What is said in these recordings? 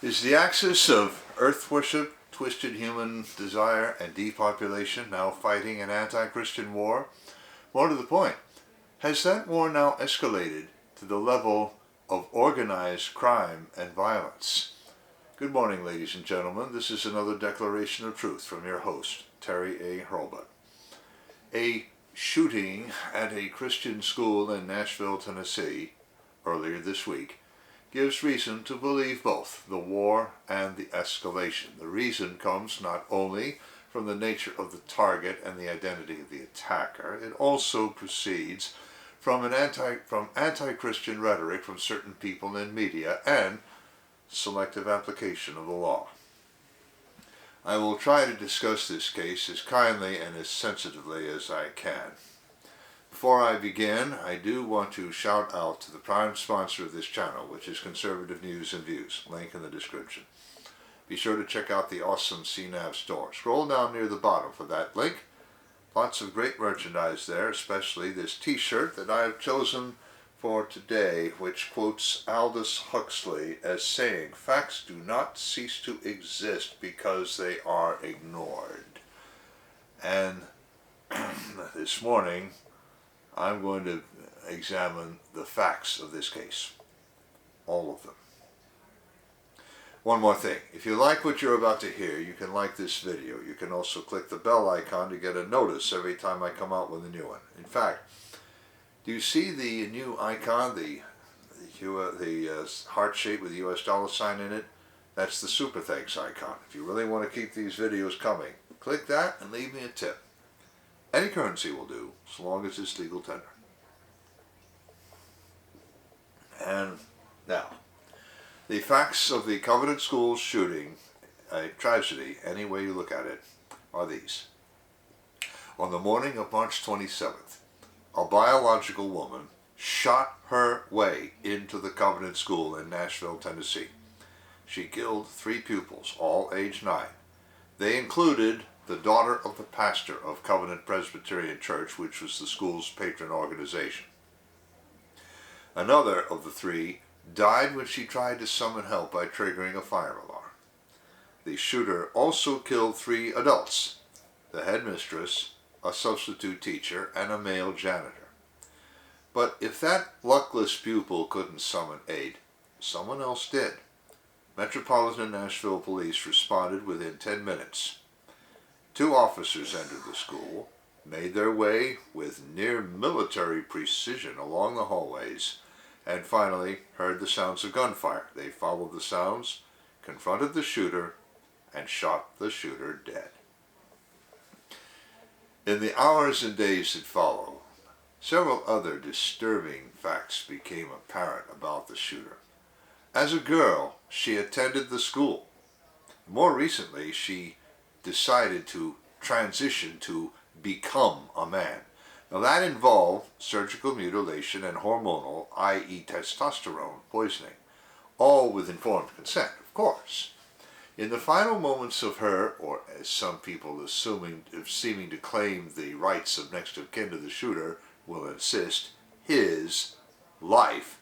Is the axis of earth worship, twisted human desire, and depopulation now fighting an anti-Christian war? More to the point, has that war now escalated to the level of organized crime and violence? Good morning, ladies and gentlemen. This is another declaration of truth from your host, Terry A. Hurlbut. A shooting at a Christian school in Nashville, Tennessee, earlier this week, gives reason to believe both the war and the escalation. The reason comes not only from the nature of the target and the identity of the attacker, it also proceeds from anti-Christian rhetoric from certain people in media and selective application of the law. I will try to discuss this case as kindly and as sensitively as I can. Before I begin, I do want to shout out to the prime sponsor of this channel, which is Conservative News and Views, link in the description. Be sure to check out the awesome CNAV Store. Scroll down near the bottom for that link. Lots of great merchandise there, especially this t-shirt that I have chosen for today, which quotes Aldous Huxley as saying, "Facts do not cease to exist because they are ignored." And this morning, I'm going to examine the facts of this case. All of them. One more thing. If you like what you're about to hear, you can like this video. You can also click the bell icon to get a notice every time I come out with a new one. In fact, do you see the new icon, the heart shape with the US dollar sign in it? That's the super thanks icon. If you really want to keep these videos coming, click that and leave me a tip. Any currency will do, as long as it's legal tender. And now, the facts of the Covenant School shooting, a tragedy, any way you look at it, are these. On the morning of March 27th, a biological woman shot her way into the Covenant School in Nashville, Tennessee. She killed 3 pupils, all age 9. They included the daughter of the pastor of Covenant Presbyterian Church, which was the school's patron organization. Another of the 3 died when she tried to summon help by triggering a fire alarm. The shooter also killed 3 adults, the headmistress, a substitute teacher, and a male janitor. But if that luckless pupil couldn't summon aid, someone else did. Metropolitan Nashville Police responded within 10 minutes. 2 officers entered the school, made their way with near military precision along the hallways, and finally heard the sounds of gunfire. They followed the sounds, confronted the shooter, and shot the shooter dead. In the hours and days that follow, several other disturbing facts became apparent about the shooter. As a girl, she attended the school. More recently, she decided to transition to become a man. Now that involved surgical mutilation and hormonal, i.e. testosterone, poisoning, all with informed consent, of course. In the final moments of her, or as some people seeming to claim the rights of next of kin to the shooter will insist, his life,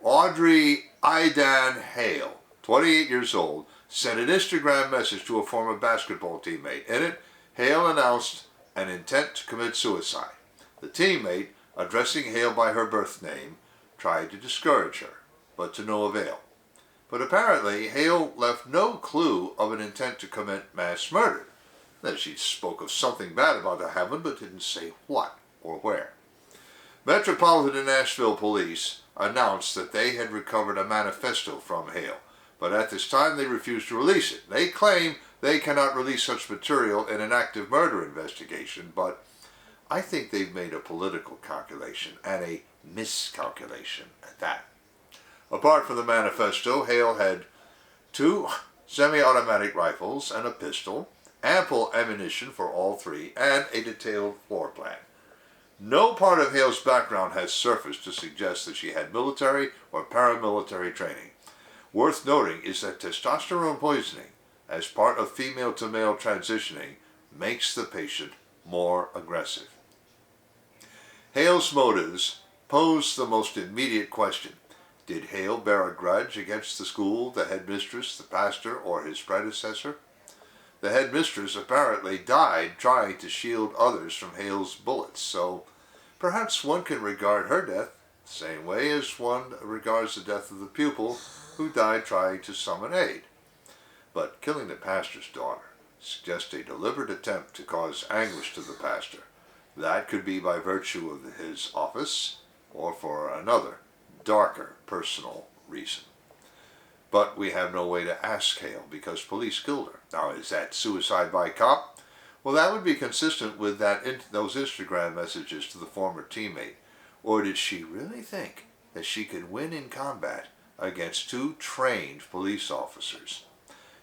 Audrey Aidan Hale, 28 years old, sent an Instagram message to a former basketball teammate. In it, Hale announced an intent to commit suicide. The teammate, addressing Hale by her birth name, tried to discourage her, but to no avail. But apparently, Hale left no clue of an intent to commit mass murder. Then she spoke of something bad about to happen, but didn't say what or where. Metropolitan Nashville Police announced that they had recovered a manifesto from Hale, but at this time they refused to release it. They claim they cannot release such material in an active murder investigation, but I think they've made a political calculation, and a miscalculation at that. Apart from the manifesto, Hale had 2 semi-automatic rifles and a pistol, ample ammunition for all 3, and a detailed floor plan. No part of Hale's background has surfaced to suggest that she had military or paramilitary training. Worth noting is that testosterone poisoning, as part of female-to-male transitioning, makes the patient more aggressive. Hale's motives pose the most immediate question. Did Hale bear a grudge against the school, the headmistress, the pastor, or his predecessor? The headmistress apparently died trying to shield others from Hale's bullets, so perhaps one can regard her death the same way as one regards the death of the pupil who died trying to summon aid. But killing the pastor's daughter suggests a deliberate attempt to cause anguish to the pastor. That could be by virtue of his office or for another, darker personal reason. But we have no way to ask Hale because police killed her. Now, is that suicide by cop? Well, that would be consistent with those Instagram messages to the former teammate. Or did she really think that she could win in combat against two trained police officers?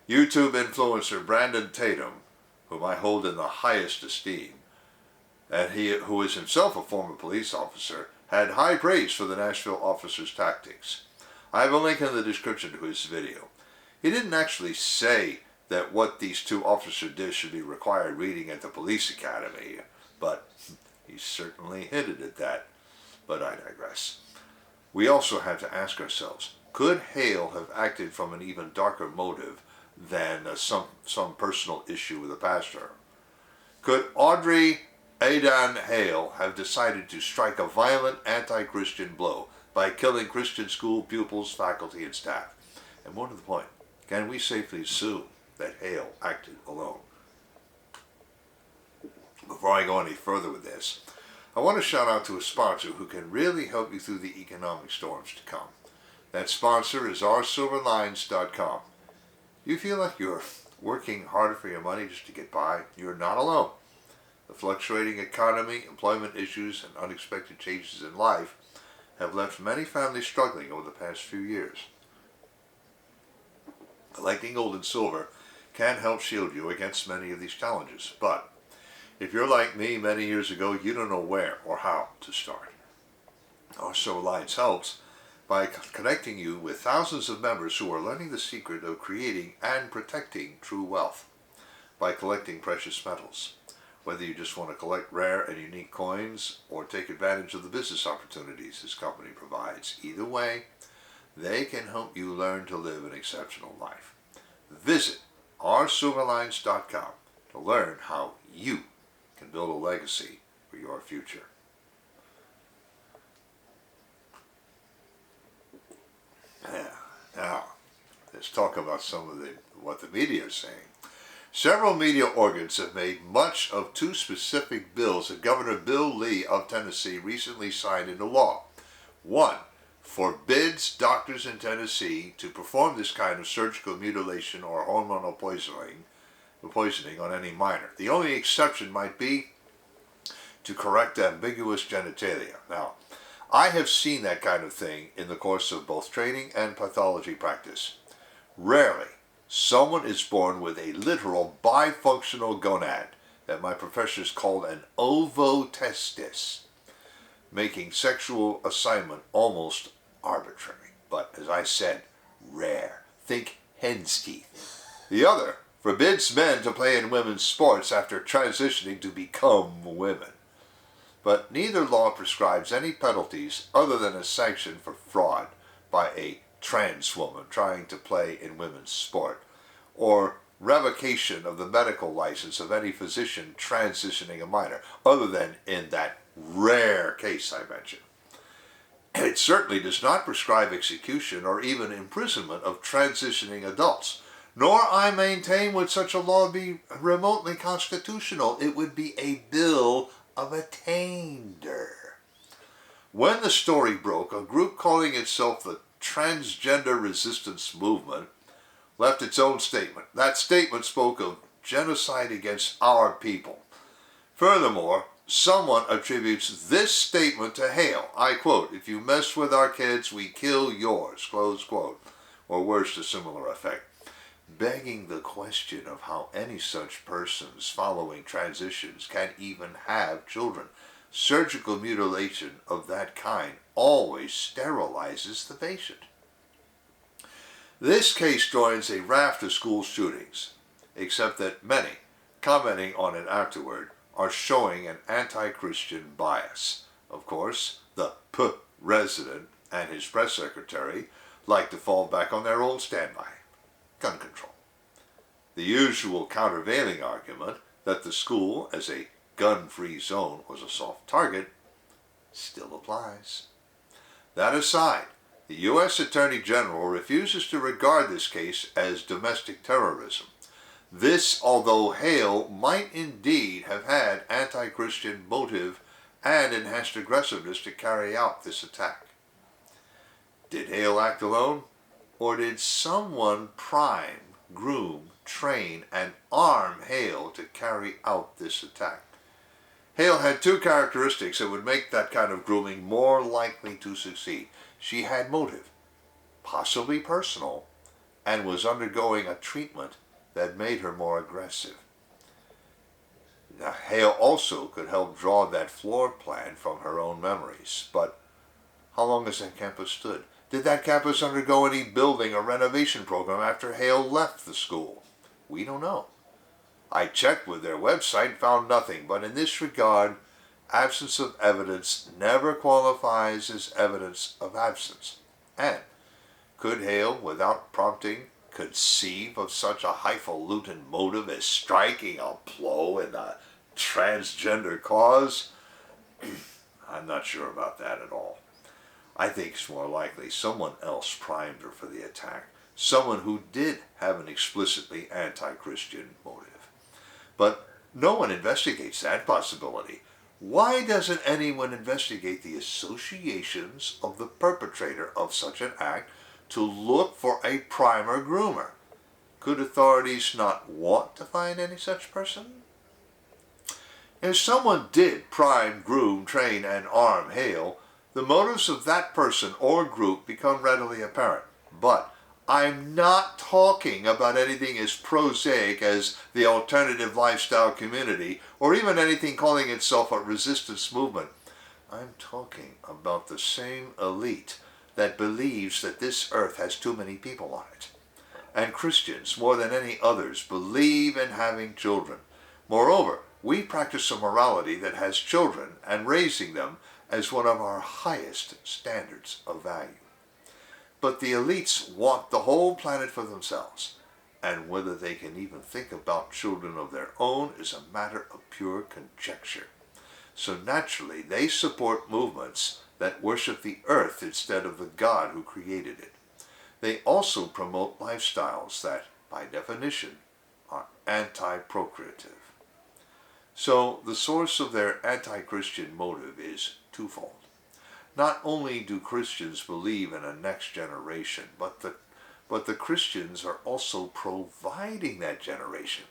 YouTube influencer Brandon Tatum, whom I hold in the highest esteem, and who is himself a former police officer, had high praise for the Nashville officer's tactics. I have a link in the description to his video. He didn't actually say that what these two officers did should be required reading at the police academy, but he certainly hinted at that. But I digress. We also have to ask ourselves, could Hale have acted from an even darker motive than some personal issue with the pastor? Could Audrey Adan Hale have decided to strike a violent anti-Christian blow by killing Christian school pupils, faculty, and staff? And more to the point, can we safely assume that Hale acted alone? Before I go any further with this, I want to shout out to a sponsor who can really help you through the economic storms to come. That sponsor is oursilverlines.com. You feel like you're working harder for your money just to get by? You're not alone. The fluctuating economy, employment issues, and unexpected changes in life have left many families struggling over the past few years. Collecting gold and silver can help shield you against many of these challenges, but if you're like me many years ago, you don't know where or how to start. Our Silver Lines helps by connecting you with thousands of members who are learning the secret of creating and protecting true wealth by collecting precious metals. Whether you just want to collect rare and unique coins or take advantage of the business opportunities this company provides, either way, they can help you learn to live an exceptional life. Visit oursilverlines.com to learn how you can build a legacy for your future. Now, let's talk about some of what the media is saying. Several media organs have made much of two specific bills that Governor Bill Lee of Tennessee recently signed into law. One forbids doctors in Tennessee to perform this kind of surgical mutilation or hormonal poisoning on any minor. The only exception might be to correct ambiguous genitalia. Now, I have seen that kind of thing in the course of both training and pathology practice. Rarely someone is born with a literal bifunctional gonad that my professors called an ovotestis, making sexual assignment almost arbitrary. But as I said, rare. Think hen's teeth. The other forbids men to play in women's sports after transitioning to become women. But neither law prescribes any penalties other than a sanction for fraud by a trans woman trying to play in women's sport, or revocation of the medical license of any physician transitioning a minor, other than in that rare case I mentioned. It certainly does not prescribe execution or even imprisonment of transitioning adults, nor I maintain would such a law be remotely constitutional. It would be a bill of attainder. When the story broke, a group calling itself the Transgender Resistance Movement left its own statement. That statement spoke of genocide against our people. Furthermore, someone attributes this statement to Hale. I quote, "If you mess with our kids, we kill yours," close quote, or words to similar effect, begging the question of how any such persons following transitions can even have children. Surgical mutilation of that kind always sterilizes the patient. This case joins a raft of school shootings, except that many, commenting on it afterward, are showing an anti-Christian bias. Of course, the resident and his press secretary liked to fall back on their old standby: gun control. The usual countervailing argument that the school, as a gun-free zone, was a soft target still applies. That aside, the U.S. Attorney General refuses to regard this case as domestic terrorism. This, although Hale might indeed have had anti-Christian motive and enhanced aggressiveness to carry out this attack. Did Hale act alone, or did someone prime, groom, train, and arm Hale to carry out this attack? Hale had two characteristics that would make that kind of grooming more likely to succeed. She had motive, possibly personal, and was undergoing a treatment that made her more aggressive. Now, Hale also could help draw that floor plan from her own memories. But how long has that campus stood? Did that campus undergo any building or renovation program after Hale left the school? We don't know. I checked with their website and found nothing, but in this regard, absence of evidence never qualifies as evidence of absence. And could Hale, without prompting, conceive of such a highfalutin motive as striking a blow in the transgender cause? I'm not sure about that at all. I think it's more likely someone else primed her for the attack, someone who did have an explicitly anti-Christian motive. But no one investigates that possibility. Why doesn't anyone investigate the associations of the perpetrator of such an act to look for a primer groomer? Could authorities not want to find any such person? If someone did prime, groom, train, and arm Hale, the motives of that person or group become readily apparent. But I'm not talking about anything as prosaic as the alternative lifestyle community, or even anything calling itself a resistance movement. I'm talking about the same elite that believes that this earth has too many people on it. And Christians, more than any others, believe in having children. Moreover, we practice a morality that has children and raising them as one of our highest standards of value. But the elites want the whole planet for themselves, and whether they can even think about children of their own is a matter of pure conjecture. So naturally, they support movements that worship the earth instead of the God who created it. They also promote lifestyles that, by definition, are anti-procreative. So the source of their anti-Christian motive is twofold. Not only do Christians believe in a next generation, but the Christians are also providing that generation.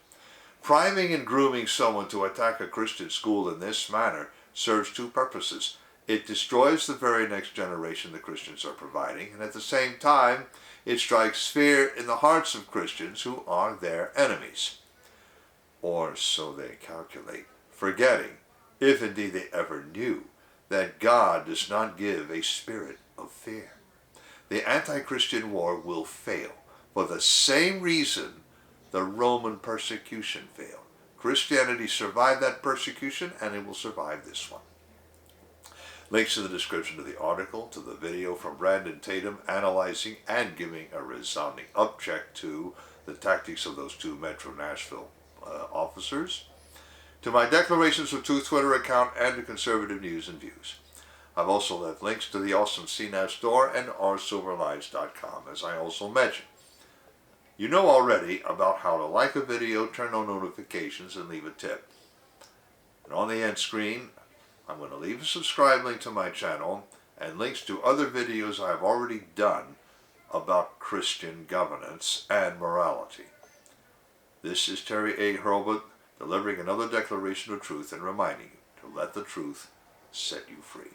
Priming and grooming someone to attack a Christian school in this manner serves two purposes. It destroys the very next generation the Christians are providing, and at the same time, it strikes fear in the hearts of Christians who are their enemies. Or so they calculate, forgetting, if indeed they ever knew, that God does not give a spirit of fear. The anti-Christian war will fail for the same reason the Roman persecution failed. Christianity survived that persecution, and it will survive this one. Links in the description to the article, to the video from Brandon Tatum analyzing and giving a resounding upcheck to the tactics of those two Metro Nashville officers, to my Declarations of Truth Twitter account, and to conservative news and views. I've also left links to the awesome CNAV Store and oursilverlives.com, as I also mentioned. You know already about how to like a video, turn on notifications, and leave a tip. And on the end screen, I'm going to leave a subscribe link to my channel and links to other videos I have already done about Christian governance and morality. This is Terry A. Hurlbut, delivering another declaration of truth and reminding you to let the truth set you free.